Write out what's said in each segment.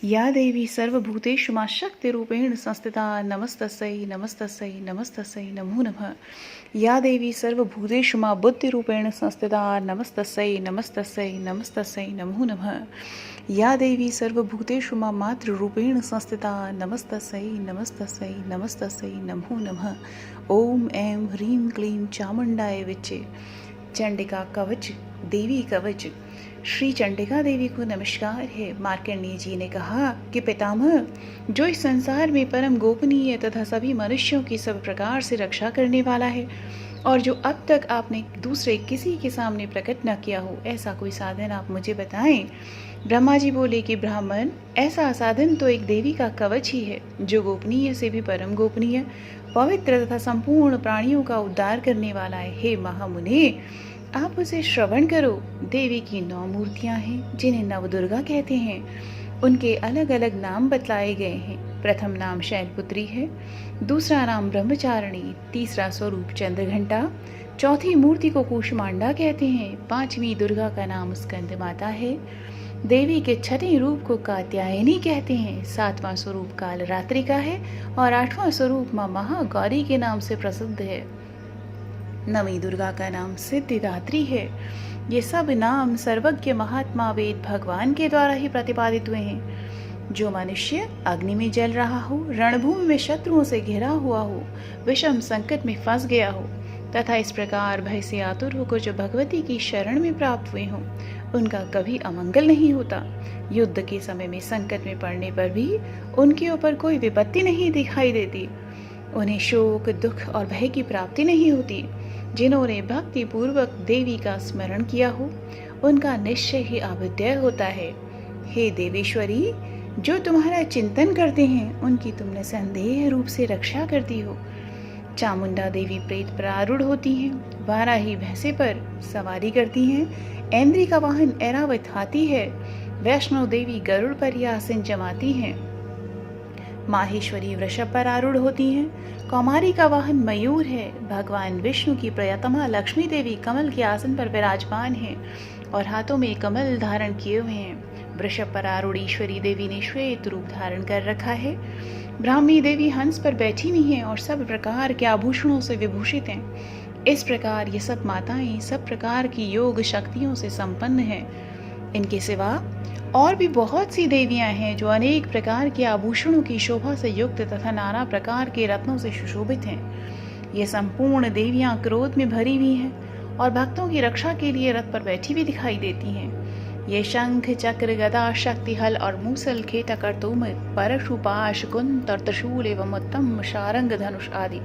या देवी सर्वभूतेषु मा शक्तिरूपेण संस्थिता नमस्तस्यै नमस्तस्यै नमस्तस्यै नमो नमः। या देवी सर्वभूतेषु मा बुद्धिरूपेण संस्थिता नमस्तस्यै नमस्तस्यै नमस्तस्यै नमो नमः। या देवी सर्वभूतेषु मा मातृरूपेण संस्थिता नमस्तस्यै नमस्तस्यै नमस्तस्यै नमो नमः। ओम ऐं ह्रीं क्लीं चामुंडाय विच्चे। चंडिका कवच देवी कवच। श्री चंडिका देवी को नमस्कार है। मार्कंडेय जी ने कहा कि पितामह, जो इस संसार में परम गोपनीय तथा सभी मनुष्यों की सब प्रकार से रक्षा करने वाला है और जो अब तक आपने दूसरे किसी के सामने प्रकट न किया हो, ऐसा कोई साधन आप मुझे बताएं। ब्रह्मा जी बोले कि ब्राह्मण, ऐसा साधन तो एक देवी का कवच ही है, जो गोपनीय से भी परम गोपनीय, पवित्र तथा संपूर्ण प्राणियों का उद्धार करने वाला है। हे महामुने, आप उसे श्रवण करो। देवी की 9 मूर्तियां हैं, जिन्हें नवदुर्गा कहते हैं। उनके अलग अलग नाम बतलाए गए हैं। प्रथम नाम शैलपुत्री है, दूसरा नाम ब्रह्मचारिणी, तीसरा स्वरूप चंद्रघंटा, चौथी मूर्ति को कूष्मांडा कहते हैं, पांचवी दुर्गा का नाम स्कंद माता है, देवी के छठे रूप को कात्यायनी कहते हैं, सातवां स्वरूप कालरात्रि का है और आठवां स्वरूप माँ महागौरी के नाम से प्रसिद्ध है। नवी दुर्गा का नाम सिद्धिदात्री है। ये सब नाम सर्वज्ञ महात्मा वेद भगवान के द्वारा ही प्रतिपादित हुए हैं। जो मनुष्य अग्नि में जल रहा हो, रणभूमि में शत्रुओं से घिरा हुआ हो, विषम संकट में फंस गया हो तथा इस प्रकार भय से आतुर होकर जो भगवती की शरण में प्राप्त हुए हों, उनका कभी अमंगल नहीं होता। युद्ध के समय में संकट में पड़ने पर भी उनके ऊपर कोई विपत्ति नहीं दिखाई देती। उन्हें शोक, दुख और भय की प्राप्ति नहीं होती। जिन्होंने भक्ति पूर्वक देवी का स्मरण किया हो, उनका निश्चय ही अभेद्य होता है। हे देवेश्वरी, जो तुम्हारा चिंतन करते हैं, उनकी तुम निसंदेह रूप से रक्षा करती हो। चामुंडा देवी प्रेत पर आरूढ़ होती हैं, वाराही भैंसे पर सवारी करती हैं, ऐन्द्री का वाहन ऐरावत हाथी है, वैष्णो देवी गरुड़ पर यह आसन जमाती हैं, माहेश्वरी वृषभ पर आरूढ़ होती हैं, कौमारी का वाहन मयूर है, भगवान विष्णु की प्रियतमा लक्ष्मी देवी कमल के आसन पर विराजमान है और हाथों में कमल धारण किए हुए हैं। वृषभ पर आरूढ़ ईश्वरी देवी ने श्वेत रूप धारण कर रखा है। ब्राह्मी देवी हंस पर बैठी हुई हैं और सब प्रकार के आभूषणों से विभूषित हैं। इस प्रकार ये सब माताएं सब प्रकार की योग शक्तियों से संपन्न हैं। इनके सिवा और भी बहुत सी देवियां हैं जो अनेक प्रकार के आभूषणों की शोभा से युक्त तथा नाना प्रकार के रत्नों से सुशोभित हैं। ये संपूर्ण देवियां क्रोध में भरी हुई हैं और भक्तों की रक्षा के लिए रथ पर बैठी हुई दिखाई देती हैं। ये शंख, चक्र, गदा, शक्ति, हल और मूसल, खेटा, करतूम, परशु, पाश, कुंत और त्रिशूल एवं उत्तम शारंग, धनुष आदि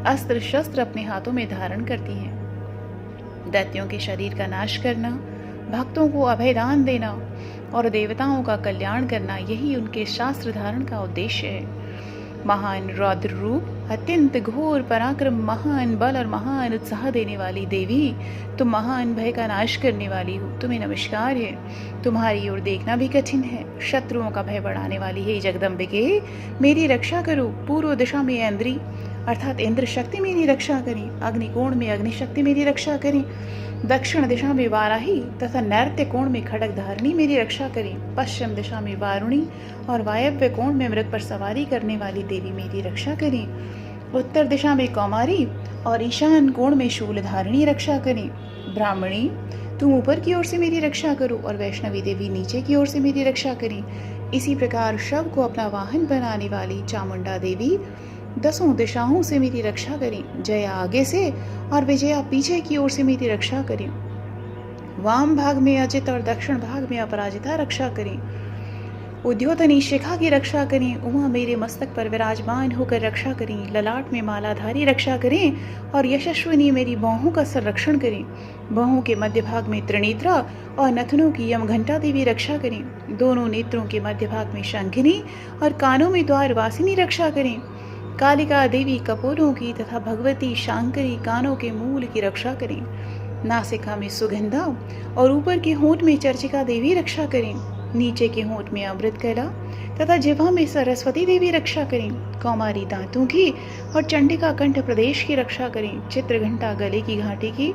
अस्त्र शस्त्र अपने हाथों में धारण करती हैं। दैत्यों के शरीर का नाश करना, भक्तों को अभयदान देना और देवताओं का कल्याण करना, यही उनके शास्त्र धारण का उद्देश्य है। महान रौद्र रूप, अत्यंत घोर पराक्रम, महान बल और महान उत्साह देने वाली देवी, तुम महान भय का नाश करने वाली हो, तुम्हें नमस्कार है। तुम्हारी ओर देखना भी कठिन है। शत्रुओं का भय बढ़ाने वाली है जगदम्बिके, मेरी रक्षा करो। पूर्व दिशा में ऐन्द्री अर्थात इंद्र शक्ति मेरी रक्षा करें, अग्निकोण में अग्नि शक्ति मेरी रक्षा करें, दक्षिण दिशा में वाराही तथा नैऋत्य कोण में खड़ग धारणी मेरी रक्षा करें, पश्चिम दिशा में वारुणी और वायव्य कोण में मृग पर सवारी करने वाली देवी मेरी रक्षा करें, उत्तर दिशा में कौमारी और ईशान कोण में शूल धारणी रक्षा करें। ब्राह्मणी, तुम ऊपर की ओर से मेरी रक्षा करो और वैष्णवी देवी नीचे की ओर से मेरी रक्षा करें। इसी प्रकार शव को अपना वाहन बनाने वाली चामुंडा देवी 10 दिशाओं से मेरी रक्षा करें। जया आगे से और विजया पीछे की ओर से मेरी रक्षा करें। वाम भाग में अजित और दक्षिण भाग में अपराजिता रक्षा करें। उद्योतनी शिखा की रक्षा करें। उमा मेरे मस्तक पर विराजमान होकर रक्षा करें। ललाट में मालाधारी रक्षा करें और यशस्विनी मेरी बाहों का संरक्षण करें। बाहों के मध्य भाग में त्रिनेत्रा और नथनों की यमघंटा देवी रक्षा करें। दोनों नेत्रों के मध्य भाग में शंखिनी और कानों में द्वारवासिनी रक्षा करें। कालिका देवी कपोलों की तथा भगवती शांकरी कानों के मूल की रक्षा करें। नासिका में सुगंधा और ऊपर के होंठ में चर्चिका देवी रक्षा करें। नीचे के होंठ में अमृत कला तथा जिह्वा में सरस्वती देवी रक्षा करें। कौमारी दांतों की और चंडिका कंठ प्रदेश की रक्षा करें। चित्रघंटा गले की घाटी की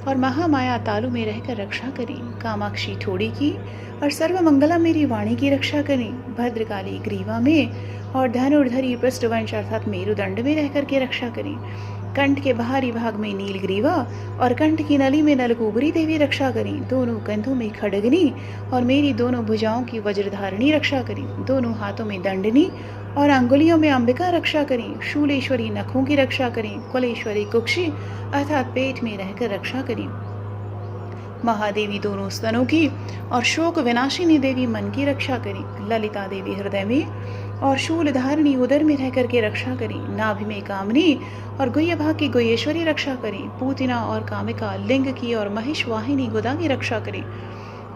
और महामाया तालु में रहकर रक्षा करें। कामाक्षी ठोड़ी की और सर्वमंगला मेरी वाणी की रक्षा करें। भद्रकाली ग्रीवा में और धनुर्धरी पृष्ठवंश अर्थात मेरुदंड में रह करके रक्षा करें। कंठ के बाहरी भाग में नीलग्रीवा और कंठ की नली में नलकूबरी देवी रक्षा करें। दोनों कंधों में खड्गनी और मेरी दोनों भुजाओं की वज्रधारिणी रक्षा करें। दोनों हाथों में दंडनी और अंगुलियों में अंबिका रक्षा करें। शूलेश्वरी नखों की रक्षा करें। कुलेश्वरी कुक्षी अर्थात पेट में रहकर रक्षा करें। महादेवी दोनों स्तनों की और शोक विनाशिनी देवी मन की रक्षा करें। ललिता देवी हृदय में और शूल धारिणी उदर में रह करके रक्षा करें। नाभि में कामनी और गुह्य भाग की गुह्येश्वरी रक्षा करें। पूतना और कामिका लिंग की और महिष वाहिनी गुदा की रक्षा करें।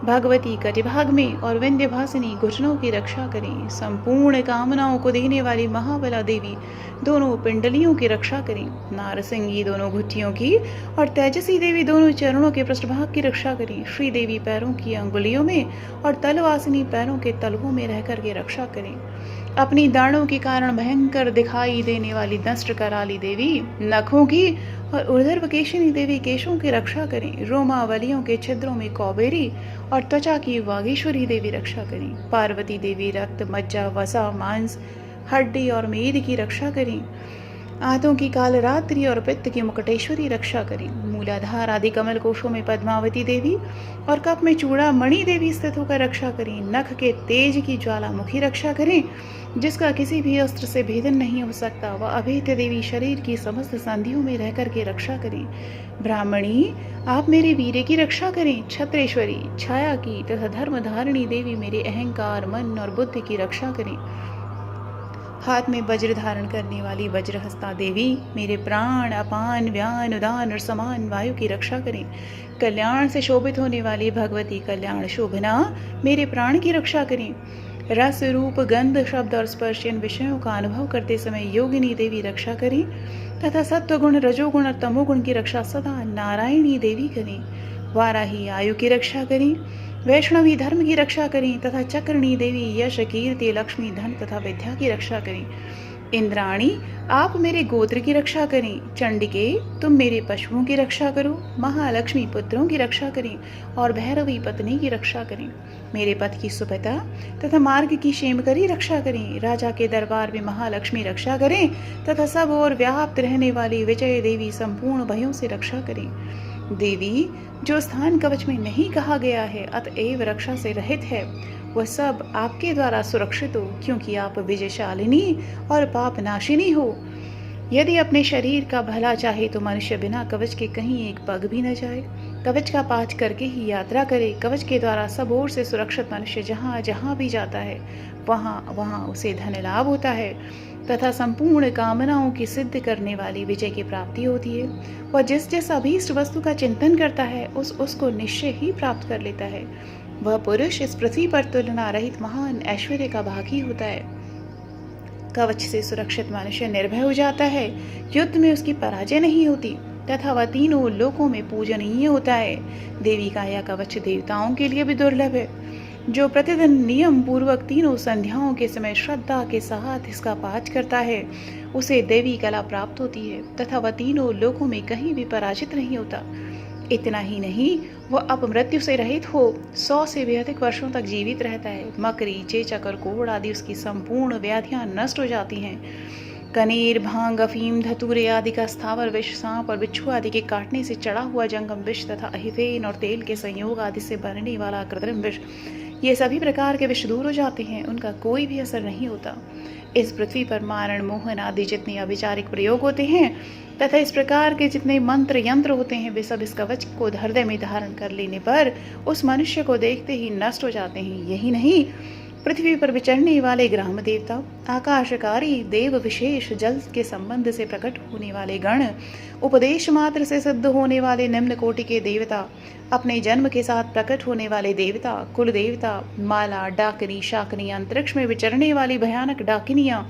भगवती कटिभाग में और विंध्यवासिनी घुटनों की रक्षा करें। संपूर्ण कामनाओं को देने वाली महाबला देवी दोनों पिंडलियों की रक्षा करें। नारसिंगी दोनों घुट्टियों की और तेजसी देवी दोनों चरणों के पृष्ठभाग की रक्षा करें। श्री देवी पैरों की अंगुलियों में और तलवासिनी पैरों के तलवों में रहकर के रक्षा करें। अपनी दाढ़ों के कारण भयंकर दिखाई देने वाली दंष्ट कराली देवी नखों की और ऊर्ध्वकेशिनी देवी केशों की रक्षा करें। रोमावलियों के छिद्रों में कौबेरी और त्वचा की वागीश्वरी देवी रक्षा करें। पार्वती देवी रक्त मज्जा वसा मांस हड्डी और मेद की रक्षा करें। आंतों की कालरात्रि और पित्त की मुकुटेश्वरी रक्षा करें। मूलाधार आदि कमल कोशों में पद्मावती देवी और कप में चूड़ा मणि देवी स्थित होकर रक्षा करें। नख के तेज की ज्वालामुखी रक्षा करें, जिसका किसी भी अस्त्र से भेदन नहीं हो सकता। वह अभेद्य देवी शरीर की समस्त संधियों में रह करके रक्षा करें। ब्राह्मणी आप मेरे वीर्य की रक्षा करें। छत्रेश्वरी छाया की तथा धर्मधारिणी देवी मेरे अहंकार मन और बुद्धि की रक्षा करें। हाथ में वज्र धारण करने वाली वज्रहस्ता देवी मेरे प्राण अपान व्यान उदान और समान वायु की रक्षा करें। कल्याण से शोभित होने वाली भगवती कल्याण शोभना मेरे प्राण की रक्षा करें। रस रूप गंध शब्द और स्पर्श इन विषयों का अनुभव करते समय योगिनी देवी रक्षा करें तथा सत्वगुण रजोगुण और तमोगुण की रक्षा सदा नारायणी देवी करें। वाराही आयु की रक्षा करें। वैष्णवी धर्म की रक्षा करें तथा चक्रणी देवी यश कीर्ति लक्ष्मी धन तथा विद्या की रक्षा करें। इंद्राणी आप मेरे गोत्र की रक्षा करें। चंडिके तुम मेरे पशुओं की रक्षा करो। महालक्ष्मी पुत्रों की रक्षा करें और भैरवी पत्नी की रक्षा करें। मेरे पथ की सुभता तथा मार्ग की क्षेमकरी रक्षा करें। राजा के दरबार में महालक्ष्मी रक्षा करें तथा सब और व्याप्त रहने वाली विजय देवी संपूर्ण भयों से रक्षा करें। देवी जो स्थान कवच में नहीं कहा गया है अतएव रक्षा से रहित है, वह सब आपके द्वारा सुरक्षित हो, क्योंकि आप विजयशालिनी और पाप नाशिनी हो। यदि अपने शरीर का भला चाहे तो मनुष्य बिना कवच के कहीं एक पग भी न जाए। कवच का पाठ करके ही यात्रा करे। कवच के द्वारा सब ओर से सुरक्षित मनुष्य जहाँ जहाँ भी जाता है वहाँ वहाँ उसे धन लाभ होता है तथा संपूर्ण कामनाओं की सिद्ध करने वाली विजय की प्राप्ति होती है। वह जिस जिस अभीष्ट वस्तु का चिंतन करता है उसको निश्चय ही प्राप्त कर लेता है। वह पुरुष इस पृथ्वी पर तुलना रहित महान ऐश्वर्य का भागी होता है। कवच से सुरक्षित मनुष्य निर्भय हो जाता है। युद्ध में उसकी पराजय नहीं होती तथा वह तीनों लोकों में पूजनीय होता है। देवी का यह कवच देवताओं के लिए भी दुर्लभ है। जो प्रतिदिन नियम पूर्वक तीनों संध्याओं के समय श्रद्धा के साथ इसका पाठ करता है उसे देवी कला प्राप्त होती है तथा वह तीनों लोकों में कहीं भी पराजित नहीं होता। इतना ही नहीं, वह अपमृत्यु से रहित हो 100 से भी अधिक वर्षों तक जीवित रहता है। मकरी चेचक और कोढ़ आदि उसकी संपूर्ण व्याधियां नष्ट हो जाती हैं। कनेर भांग अफीम धतूरे आदि का स्थावर विष सांप और बिच्छू आदि के काटने से चढ़ा हुआ जंगम विष तथा अहिफेन और तेल के संयोग आदि से बनने वाला कृत्रिम विष, ये सभी प्रकार के विष दूर हो जाते हैं, उनका कोई भी असर नहीं होता। इस पृथ्वी पर मारण मोहन आदि जितने अविचारिक प्रयोग होते हैं तथा इस प्रकार के जितने मंत्र यंत्र होते हैं वे सब इस कवच को हृदय में धारण कर लेने पर उस मनुष्य को देखते ही नष्ट हो जाते हैं। यही नहीं, पृथ्वी पर विचरने वाले ग्राम देवता, आकाशकारी देव, विशेष जल के संबंध से प्रकट होने वाले गण, उपदेश मात्र से सिद्ध होने वाले निम्न कोटि के देवता, अपने जन्म के साथ प्रकट होने वाले देवता, कुल देवता, माला, डाकनी, शाकनी, अंतरिक्ष में विचरने वाली भयानक डाकिनियां,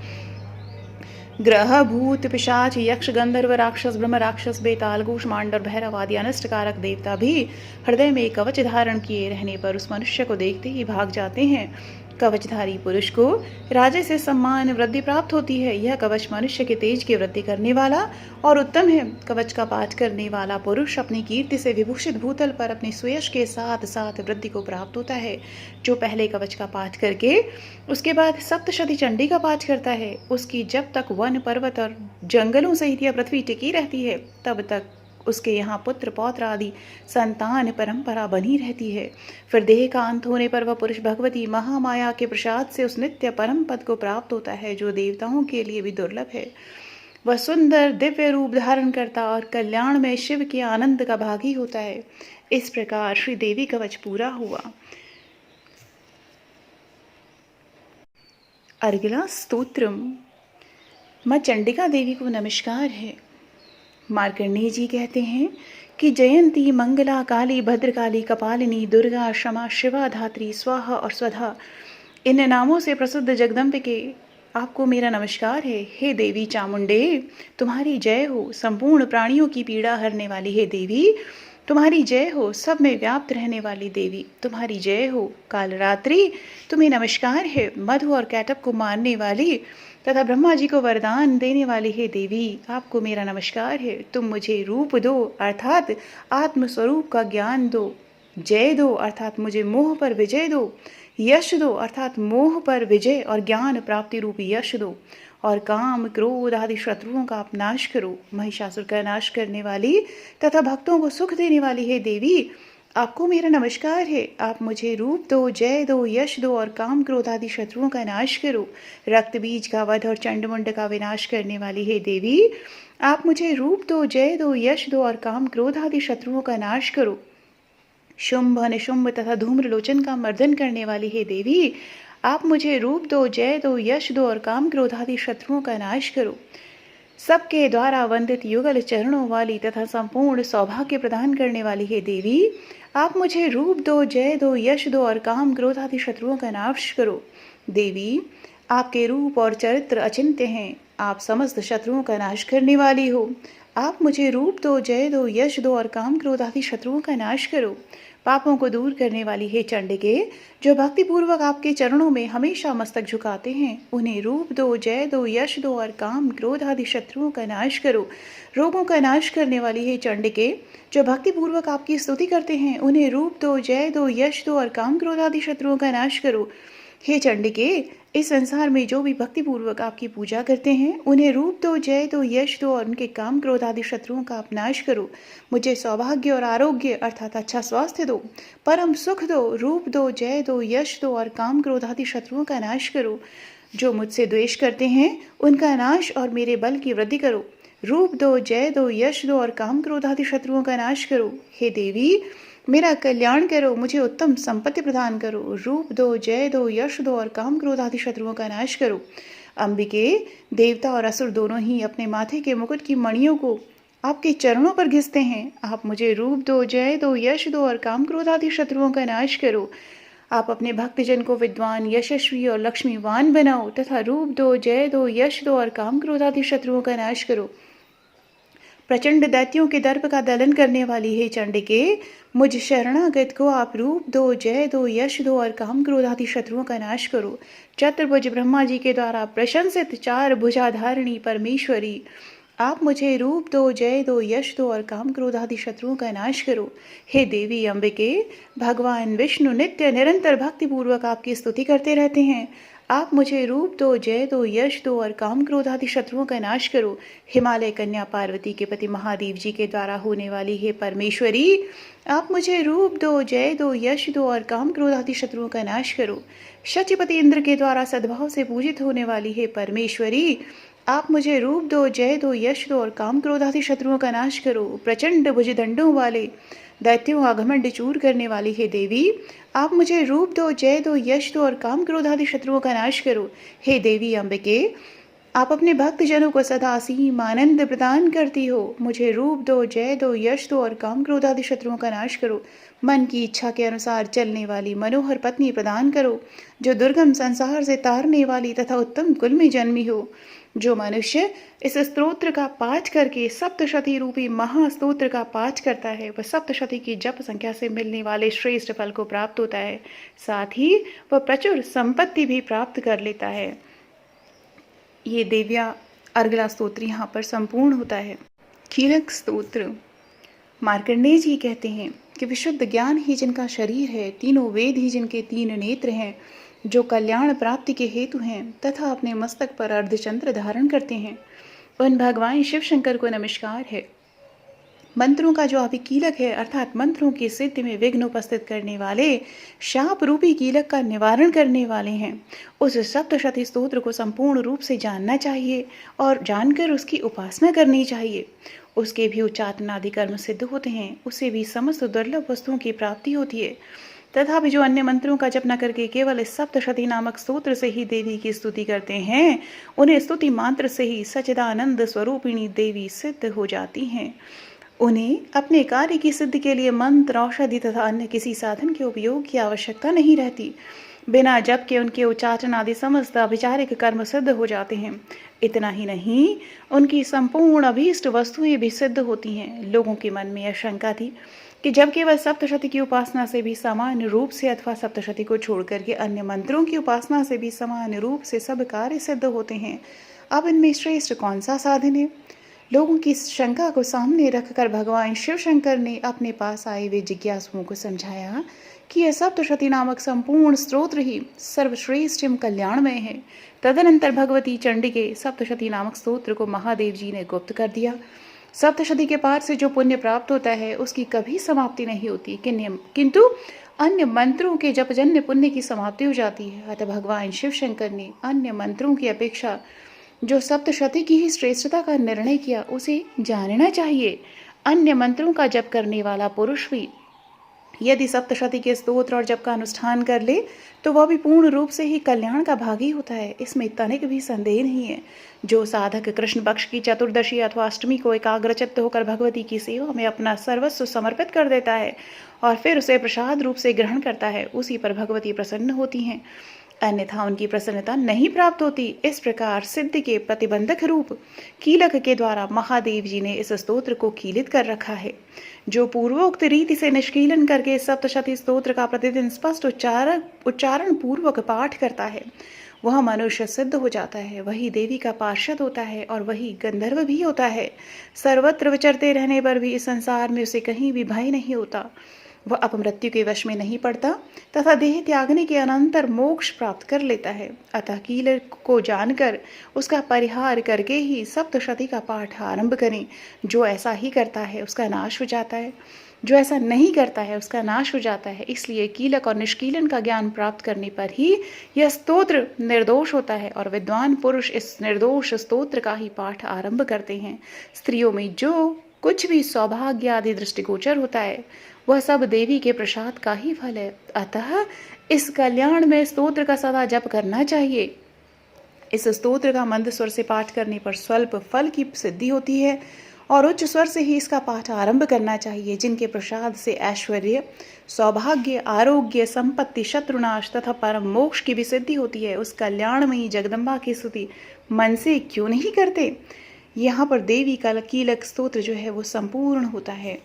ग्रह, भूत, पिशाच, यक्ष, गंधर्व, राक्षस, ब्रह्म राक्षस, बेताल, कूष्मांड और भैरव आदि अनिष्टकारक देवता भी हृदय में कवच धारण किए रहने पर उस मनुष्य को देखते ही भाग जाते हैं। कवचधारी पुरुष को राजा से सम्मान वृद्धि प्राप्त होती है। यह कवच मनुष्य के तेज की वृद्धि करने वाला और उत्तम है। कवच का पाठ करने वाला पुरुष अपनी कीर्ति से विभूषित भूतल पर अपने सुयश के साथ साथ वृद्धि को प्राप्त होता है। जो पहले कवच का पाठ करके उसके बाद सप्तशती चंडी का पाठ करता है, उसकी जब तक वन पर्वत और जंगलों सहित यह पृथ्वी टिकी रहती है तब तक उसके यहाँ पुत्र पौत्र आदि संतान परंपरा बनी रहती है। फिर देह का अंत होने पर वह पुरुष भगवती महामाया के प्रसाद से उस नित्य परम पद को प्राप्त होता है जो देवताओं के लिए भी दुर्लभ है। वह सुंदर दिव्य रूप धारण करता और कल्याण में शिव के आनंद का भागी होता है। इस प्रकार श्री देवी कवच पूरा हुआ। अगला स्तोत्रम। माँ चंडिका देवी को नमस्कार है। मार्कंडेय जी कहते हैं कि जयंती, मंगला, काली, भद्रकाली, कपालिनी, दुर्गा, क्षमा, शिवा, धात्री, स्वाहा और स्वधा, इन नामों से प्रसिद्ध जगदम्बिके आपको मेरा नमस्कार है। हे देवी चामुंडे, तुम्हारी जय हो। संपूर्ण प्राणियों की पीड़ा हरने वाली हे देवी, तुम्हारी जय हो। सब में व्याप्त रहने वाली देवी, तुम्हारी जय हो। कालरात्रि, तुम्हें नमस्कार है। मधु और कैटअप को मारने वाली तथा ब्रह्मा जी को वरदान देने वाली हे देवी, आपको मेरा नमस्कार है। तुम मुझे रूप दो अर्थात आत्मस्वरूप का ज्ञान दो। जय दो अर्थात मुझे मोह पर विजय दो। यश दो अर्थात मोह पर विजय और ज्ञान प्राप्ति रूपी यश दो। और काम, क्रोध आदि शत्रुओं का आप नाश करो। महिषासुर का नाश करने वाली तथा भक्तों को सुख देने वाली हे देवी, आपको मेरा नमस्कार है। आप मुझे रूप दो, जय दो, यश दो और काम, क्रोध आदि शत्रुओं का नाश करो। रक्त बीज का वध और चंडमुंड का विनाश करने वाली हे देवी, आप मुझे रूप दो, जय दो, यश दो और काम, क्रोध आदि शत्रुओं का नाश करो। शुंभ, निशुंभ तथा धूम्रलोचन का मर्दन करने वाली हे देवी, आप मुझे रूप दो, जय दो, यश दो और काम, क्रोध आदि शत्रुओं का नाश करो। सबके द्वारा वंदित युगल चरणों वाली तथा संपूर्ण सौभाग्य प्रदान करने वाली हे देवी, आप मुझे रूप दो, जय दो, यश दो और काम, क्रोध आदि शत्रुओं का नाश करो। देवी, आपके रूप और चरित्र अचिंत्य हैं। आप समस्त शत्रुओं का नाश करने वाली हो। आप मुझे रूप दो, जय दो, यश दो और काम, क्रोध आदि शत्रुओं का नाश करो। पापों को दूर करने वाली हे चंडिके, जो भक्तिपूर्वक आपके चरणों में हमेशा मस्तक झुकाते हैं, उन्हें रूप दो, जय दो, यश दो और काम, क्रोध आदि शत्रुओं का नाश करो। रोगों का नाश करने वाली हे चंडिके, जो भक्तिपूर्वक आपकी स्तुति करते हैं, उन्हें रूप दो, जय दो, यश दो और काम, क्रोध आदि शत्रुओं का नाश करो। हे चंडिके, इस संसार में जो भी भक्तिपूर्वक आपकी पूजा करते हैं, उन्हें रूप दो, जय दो, यश दो और उनके काम, क्रोध आदि शत्रुओं का आप नाश करो। मुझे सौभाग्य और आरोग्य अर्थात अच्छा स्वास्थ्य दो, परम सुख दो। रूप दो, जय दो, यश दो और काम, क्रोध आदि शत्रुओं का नाश करो। जो मुझसे द्वेष करते हैं, उनका नाश और मेरे बल की वृद्धि करो। रूप दो, जय दो, यश दो और काम, क्रोध आदि शत्रुओं का नाश करो। हे देवी, मेरा कल्याण करो, मुझे उत्तम संपत्ति प्रदान करो। रूप दो, जय दो, यश दो और काम, क्रोध आदि शत्रुओं का नाश करो। अंबिके, देवता और असुर दोनों ही अपने माथे के मुकुट की मणियों को आपके चरणों पर घिसते हैं। आप मुझे रूप दो, जय दो, यश दो और काम, क्रोध आदि शत्रुओं का नाश करो। आप अपने भक्तजन को विद्वान, यशस्वी और लक्ष्मीवान बनाओ तथा रूप दो, जय दो, यश दो और काम, क्रोध आदि शत्रुओं का नाश करो। प्रचंड दैत्यों के दर्प का दलन करने वाली हे चंडिके, मुझ शरणागत को आप रूप दो, जय दो, यश दो और काम, क्रोध आदि शत्रुओं का नाश करो। चतुर्भुज ब्रह्मा जी के द्वारा प्रशंसित चार भुजाधारिणी परमेश्वरी, आप मुझे रूप दो, जय दो, यश दो और काम, क्रोध आदि शत्रुओं का नाश करो। हे देवी अंबिके, भगवान विष्णु नित्य निरंतर भक्तिपूर्वक आपकी स्तुति करते रहते हैं। आप मुझे रूप दो, जय दो, यश दो और काम, क्रोध आदि शत्रुओं का नाश करो। हिमालय कन्या पार्वती के पति महादेव जी के द्वारा होने वाली हे परमेश्वरी, आप मुझे रूप दो, जय दो, यश दो और काम, क्रोध आदि शत्रुओं का नाश करो। शचीपति इंद्र के द्वारा सद्भाव से पूजित होने वाली हे परमेश्वरी, आप मुझे रूप दो, जय दो, यश दो और काम, क्रोध आदि शत्रुओं का नाश करो। प्रचंड भुजदंडों वाले दैत्यों का घमंड चूर करने वाली हे देवी, आप मुझे रूप दो, जय दो, यश दो और काम, क्रोध आदि शत्रुओं का नाश करो। हे देवी अंबिके, आप अपने भक्तजनों को सदा असीम आनंद प्रदान करती हो। मुझे रूप दो, जय दो, यश दो और काम, क्रोध आदि शत्रुओं का नाश करो। मन की इच्छा के अनुसार चलने वाली मनोहर पत्नी प्रदान करो, जो दुर्गम संसार से तारने वाली तथा उत्तम कुल में जन्मी हो। जो मनुष्य इस स्तोत्र का पाठ करके सप्तशती रूपी महास्तोत्र का पाठ करता है, वह सप्तशती की जप संख्या से मिलने वाले श्रेष्ठ फल को प्राप्त होता है। साथ ही वह प्रचुर संपत्ति भी प्राप्त कर लेता है। ये देव्या अर्गला स्तोत्र यहाँ पर संपूर्ण होता है। कीलक स्तोत्र। मार्कंडेय जी कहते हैं कि विशुद्ध ज्ञान ही जिनका शरीर है, तीनों वेद ही जिनके तीन नेत्र हैं, जो कल्याण प्राप्ति के हेतु हैं तथा अपने मस्तक पर अर्धचंद्र धारण करते हैं, उन भगवान शिव शंकर को नमस्कार है। मंत्रों का जो अभिकीलक है, अर्थात मंत्रों की सिद्धि में विघ्न उपस्थित करने वाले, शाप रूपी कीलक का निवारण करने वाले हैं, उस सप्तशती स्तोत्र को संपूर्ण रूप से जानना चाहिए और जानकर उसकी उपासना करनी चाहिए। उसके भी उच्चाटन आदि कर्म सिद्ध होते हैं, उससे भी समस्त दुर्लभ वस्तुओं की प्राप्ति होती है। तथापि जो अन्य मंत्रों का जप न करके केवल इस सप्तशती नामक स्तोत्र से ही देवी की स्तुति करते हैं, उन्हें स्तुति मात्र से ही सच्चिदानंद स्वरूपिणी देवी सिद्ध हो जाती हैं। उन्हें अपने कार्य की सिद्धि के लिए मंत्र, औषधि तथा अन्य किसी साधन के उपयोग की आवश्यकता नहीं रहती। बिना जप के उनके उच्चाटन आदि समस्त अभिचारिक कर्म सिद्ध हो जाते हैं। इतना ही नहीं, उनकी संपूर्ण अभीष्ट वस्तुएं भी सिद्ध होती हैं। लोगों के मन में यह शंका थी कि जब केवल सप्तशती की उपासना से भी सामान्य रूप से अथवा सप्तशती को छोड़ करके अन्य मंत्रों की उपासना से भी सामान्य रूप से सब कार्य सिद्ध होते हैं, अब इनमें श्रेष्ठ कौन सा साधन है? लोगों की शंका को सामने रखकर भगवान शिव शंकर ने अपने पास आए हुए जिज्ञासुओं को समझाया कि यह सप्तशती नामक संपूर्ण स्तोत्र ही सर्वश्रेष्ठ एवं कल्याणमय है। तदनंतर भगवती चंडी के सप्तशती नामक स्तोत्र को महादेव जी ने गुप्त कर दिया। सप्तशती के पार से जो पुण्य प्राप्त होता है, उसकी कभी समाप्ति नहीं होती, किंतु अन्य मंत्रों के जपजन्य पुण्य की समाप्ति हो जाती है। अतः भगवान शिव शंकर ने अन्य मंत्रों की अपेक्षा जो सप्तशती की ही श्रेष्ठता का निर्णय किया, उसे जानना चाहिए। अन्य मंत्रों का जप करने वाला पुरुष भी यदि सप्तशती के स्तोत्र और जप का अनुष्ठान कर ले, तो वह भी पूर्ण रूप से ही कल्याण का भागी होता है। इसमें तनिक भी संदेह नहीं है। जो साधक कृष्ण पक्ष की चतुर्दशी अथवा अष्टमी को एकाग्रचित्त होकर भगवती की सेवा में अपना सर्वस्व समर्पित कर देता है और फिर उसे प्रसाद रूप से ग्रहण करता है, उसी पर भगवती प्रसन्न होती हैं, अन्यथा उनकी प्रसन्नता नहीं प्राप्त होती। इस प्रकार सिद्धि के प्रतिबंधक रूप कीलक के द्वारा महादेव जी ने इस स्तोत्र को कीलित कर रखा है। जो पूर्वोक्त रीति से निष्कीलन करके सप्तशती स्तोत्र का प्रतिदिन स्पष्ट उच्चारण पूर्वक पाठ करता है, वह मनुष्य सिद्ध हो जाता है, वही देवी का पार्षद होता है और वही गंधर्व भी होता है। सर्वत्र विचरते रहने पर भी इस संसार में उसे कहीं भी भय नहीं होता। वह अपमृत्यु के वश में नहीं पड़ता तथा देह त्यागने के अनंतर मोक्ष प्राप्त कर लेता है। अतः कीलक को जानकर उसका परिहार करके ही सप्तशती का पाठ आरंभ करें। जो ऐसा ही करता है उसका नाश हो जाता है, जो ऐसा नहीं करता है उसका नाश हो जाता है। इसलिए कीलक और निष्कीलन का ज्ञान प्राप्त करने पर ही यह स्तोत्र निर्दोष होता है और विद्वान पुरुष इस निर्दोष स्तोत्र का ही पाठ आरंभ करते हैं। स्त्रियों में जो कुछ भी सौभाग्य आदि दृष्टिगोचर होता है, वह सब देवी के प्रसाद का ही फल है। अतः इस कल्याण में स्तोत्र का सदा जप करना चाहिए। इस स्तोत्र का मंद स्वर से पाठ करने पर स्वल्प फल की सिद्धि होती है और उच्च स्वर से ही इसका पाठ आरंभ करना चाहिए। जिनके प्रसाद से ऐश्वर्य, सौभाग्य, आरोग्य, संपत्ति, शत्रुनाश तथा परम मोक्ष की भी सिद्धि होती है, उस कल्याणमयी जगदम्बा की स्तुति मन से क्यों नहीं करते? यहाँ पर देवी का कीलक स्तोत्र जो है वो संपूर्ण होता है।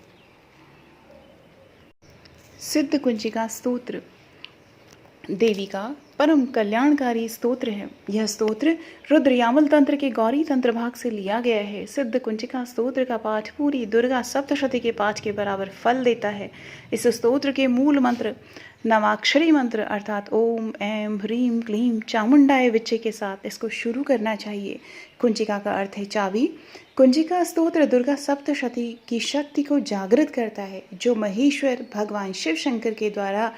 सिद्ध कुंजिका स्तोत्र देवी का परम कल्याणकारी स्तोत्र है। यह स्तोत्र रुद्र यामल तंत्र के गौरी तंत्र भाग से लिया गया है। सिद्ध कुंजिका स्तोत्र का पाठ पूरी दुर्गा सप्तशती के पाठ के बराबर फल देता है। इस स्तोत्र के मूल मंत्र नवाक्षरी मंत्र अर्थात ओम ऐं ह्रीं क्लीं चामुंडाय विच्चे के साथ इसको शुरू करना चाहिए। कुंजिका का अर्थ है चाबी। कुंजिका स्तोत्र दुर्गा सप्तशती की शक्ति को जागृत करता है, जो महेश्वर भगवान शिव शंकर के द्वारा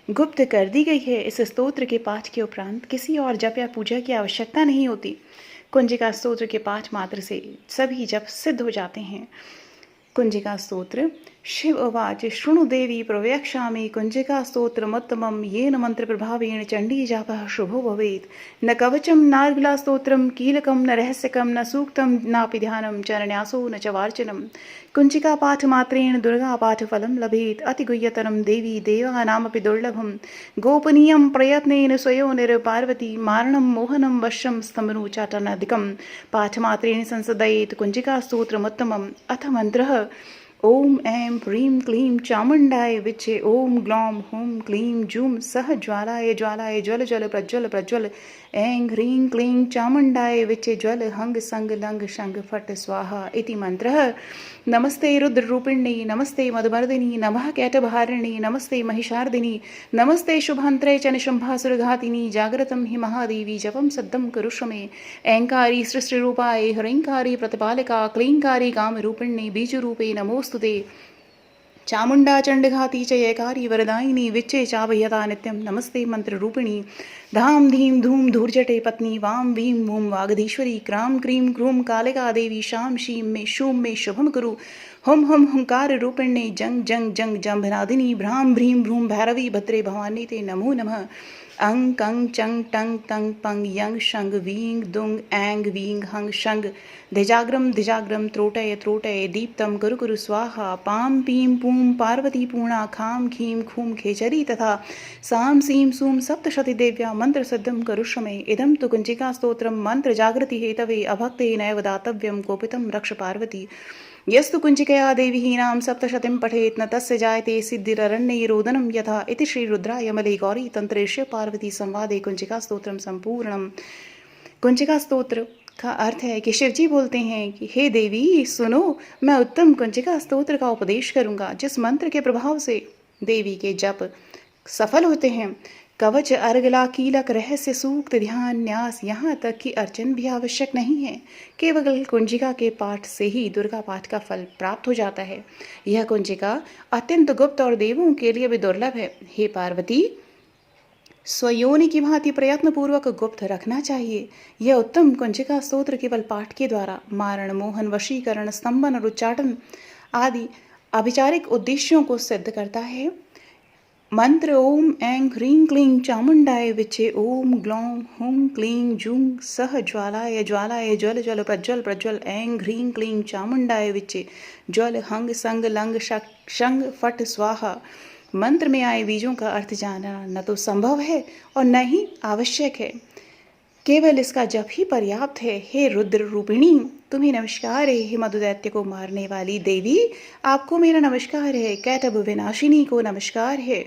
गुप्त कर दी गई है। इस स्तोत्र के पाठ के उपरांत किसी और जप या पूजा की आवश्यकता नहीं होती। कुंजिका स्तोत्र के पाठ मात्र से सभी जप सिद्ध हो जाते हैं। कुंजिका स्तोत्र शिव उवाच शृणु देवी प्रवक्ष्यामि कुञ्जिकास्तोत्रमुत्तमं येन मन्त्रप्रभावेण चण्डीजापः शुभो भवेत्। न कवचं नार्गलास्तोत्रं कीलकं न रहस्यकं न सूक्तं नापि ध्यानं चरण्यासो न च वार्चनं। कुञ्जिकापाठमात्रेण दुर्गापाठफलं लभेत्। अतिगुह्यतरं देवी देवानामपि दुर्लभं। गोपनीयं प्रयत्नेन स्वयोनिर्पार्वती मारणं मोहनं वश्यं स्तम्भनुचाटनादिकं पाठमात्रेण संसदयेत् कुञ्जिकास्तोत्रमुत्तमम्। अथ मन्त्रः ओम ऐं ह्रीं क्लीं चामुण्डाय विच्चे ओम ग्लौं हुं क्लीं जूं सह ज्वालाय ज्वालाय ज्वल ज्वल प्रज्वल प्रज्वल ऐं ह्रीं क्लीं चामुण्डाय विच्चे ज्वल हंग संग लंग शंग फट स्वाहा इति मंत्रः। नमस्ते रुद्ररूपिणी नमस्ते मदमर्दिनी नमः कैटभारिणी नमस्ते महिषार्दिनी नमस्ते शुभान्त्रे च निशुम्भासुरघातिनी जागृतं हि महादेवी जपं सद्दं कुरुष्व मे। ऐङ्कारी सृष्टिरूपाय ह्रीङ्कारी प्रतिपालिका क्लीङ्कारी कामरूपिणी बीजरूपे नमोस्तुते। चामुण्डा चण्डघाती च यैकारी वरदायिनी विच्चे चाभयता नित्यं नमस्ते मंत्ररूपिणी। धाम धीम धूम धूर्जटे पत्नी वाम वीं वूं वागधीश्वरी क्रां क्रीं क्रूं कालिका देवी शां शीं मे शूं मे शुभम कुरु। हुम हुम हुंकार रूपिण्ये जंग जंग जंग जंभनादिनी भ्रां भ्रीं भ्रूं भैरवी भद्रे भवानी ते नमो नमः। अंग कंग चंग टंग तंग पंग यंग शंग वींग दुंग ऐंग वींग हंग शंग धिजाग्रम त्रोटय त्रोटय दीप्तम कुरु कुरु स्वाहा। पाम पीम पूम पार्वती पूर्णा खाम खीम खूम खेचरी तथा साम सीम सूम सप्तशती देव्या मंत्र सिद्धम करुष्व मे। इदं तु कुञ्जिका स्तोत्रम मंत्र जागृति हेतवे अभक्ते नैव दातव्यम कोपितं रक्ष पार्वती। यस्तु कुञ्जिकया देवीहीनां सप्तशतीं पठेत् न तस्य जायते सिद्धिररण्ये रोदनं यथा। इति श्री रुद्रायमले गौरी तंत्रेश्य पार्वती संवादे कुञ्जिका स्तोत्रम संपूर्णम। कुञ्जिका स्तोत्र का अर्थ है कि शिवजी बोलते हैं कि हे देवी सुनो, मैं उत्तम कुञ्जिका स्तोत्र का उपदेश करूंगा जिस मंत्र के प्रभाव से देवी के जप सफल होते हैं। कवच अर्गला कीलक रहस्य सूक्त ध्यान न्यास यहाँ तक कि अर्चन भी आवश्यक नहीं है। केवल कुंजिका के पाठ से ही दुर्गा पाठ का फल प्राप्त हो जाता है। यह कुंजिका अत्यंत गुप्त और देवों के लिए भी दुर्लभ है। हे पार्वती, स्वयोनि की भांति प्रयत्न पूर्वक गुप्त रखना चाहिए। यह उत्तम कुंजिका स्तोत्र केवल पाठ के द्वारा मारण मोहन वशीकरण स्तंभन और उच्चाटन आदि अभिचारिक उद्देश्यों को सिद्ध करता है। मंत्र ओम ऐं ह्रीं क्लीं चामुण्डाय विच्चे ओम ग्लौं हुं क्लीं जूं सह ज्वालाय ज्वालाय ज्वल ज्वल प्रज्वल प्रज्वल ऐं ह्रीं क्लीं चामुण्डाय विच्चे ज्वल हंग संग लंग शंग फट स्वाहा। मंत्र में आए बीजों का अर्थ जानना न तो संभव है और न ही आवश्यक है, केवल इसका जप ही पर्याप्त है। हे रुद्र रूपिणी, तुम्हें नमस्कार है। हे मधुदैत्य को मारने वाली देवी, आपको मेरा नमस्कार है। कैटभ विनाशिनी को नमस्कार है।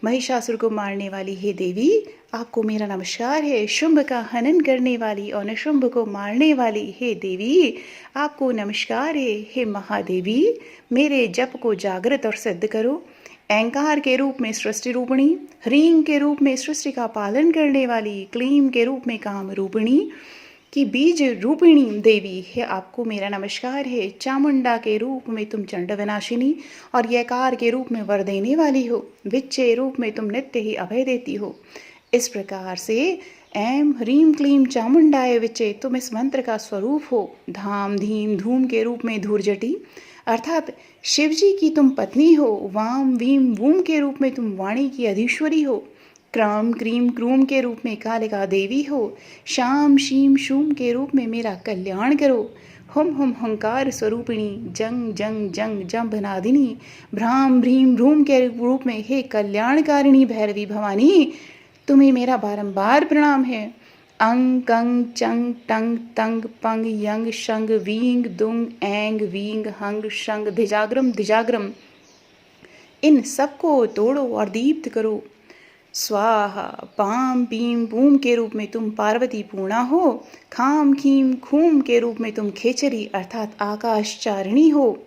महिषासुर को मारने वाली हे देवी, आपको मेरा नमस्कार है। शुंभ का हनन करने वाली और निशुंभ को मारने वाली हे देवी, आपको नमस्कार है। हे महादेवी, मेरे जप को जागृत और सिद्ध करो। ऐंकार के रूप में सृष्टि रूपिणी, ह्रीं के रूप में सृष्टि का पालन करने वाली, क्लीं के रूप में काम रूपिणी की बीज रूपिणी देवी है, आपको मेरा नमस्कार है। चामुंडा के रूप में तुम चंड विनाशिनी और यकार के रूप में वर देने वाली हो। विच्चे रूप में तुम नित्य ही अभय देती हो। इस प्रकार से ऐं ह्रीं क्लीं चामुंडाय विच्चे तुम इस मंत्र का स्वरूप हो। धाम धीम धूम के रूप में धूर्जटी अर्थात शिवजी की तुम पत्नी हो। वाम वीम वूम के रूप में तुम वाणी की अधीश्वरी हो। क्राम क्रीम क्रूम के रूप में कालिका देवी हो। शाम शीम शूम के रूप में मेरा कल्याण करो। हुम हुम हंकार स्वरूपिणी जंग जंग जंग जंभनादिनी भ्राम भ्रीम भ्रूम के रूप में हे कल्याणकारिणी भैरवी भवानी, तुम्हें मेरा बारंबार प्रणाम है। अंग कंग चंग टंग तंग पंग यंग शंग वींग दुंग ऐंग वींग हंग शंग धिजाग्रम इन सबको तोड़ो और दीप्त करो। स्वाहा। पाम पीम पूम के रूप में तुम पार्वती पूर्णा हो। खाम खीम खूम के रूप में तुम खेचरी अर्थात आकाशचारिणी हो।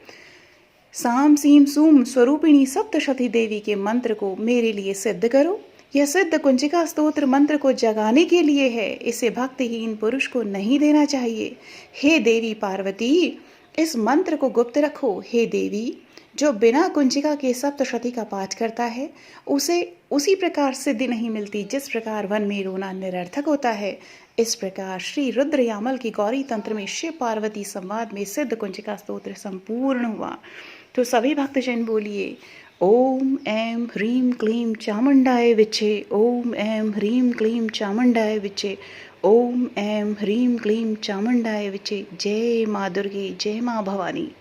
साम सीम सूम स्वरूपिणी सप्तशती देवी के मंत्र को मेरे लिए सिद्ध करो। यह सिद्ध कुंजिका स्तोत्र मंत्र को जगाने के लिए है, इसे भक्तिहीन पुरुष को नहीं देना चाहिए। हे देवी पार्वती, इस मंत्र को गुप्त रखो। हे देवी, जो बिना कुंजिका के सप्तशती का पाठ करता है उसे उसी प्रकार सिद्धि नहीं मिलती जिस प्रकार वन में रोना निरर्थक होता है। इस प्रकार श्री रुद्र यामल की गौरी तंत्र में शिव पार्वती संवाद में सिद्ध कुंजिका स्तोत्र संपूर्ण हुआ। तो सभी भक्तजन बोलिए ओम ऐं ह्रीं क्लीं चामुंडाय विचे, ओम ऐं ह्रीं क्लीं चामुंडाय विचे, ओम ऐं ह्रीं क्लीं चामुंडाय विचे। जय माँ दुर्गे, जय माँ भवानी।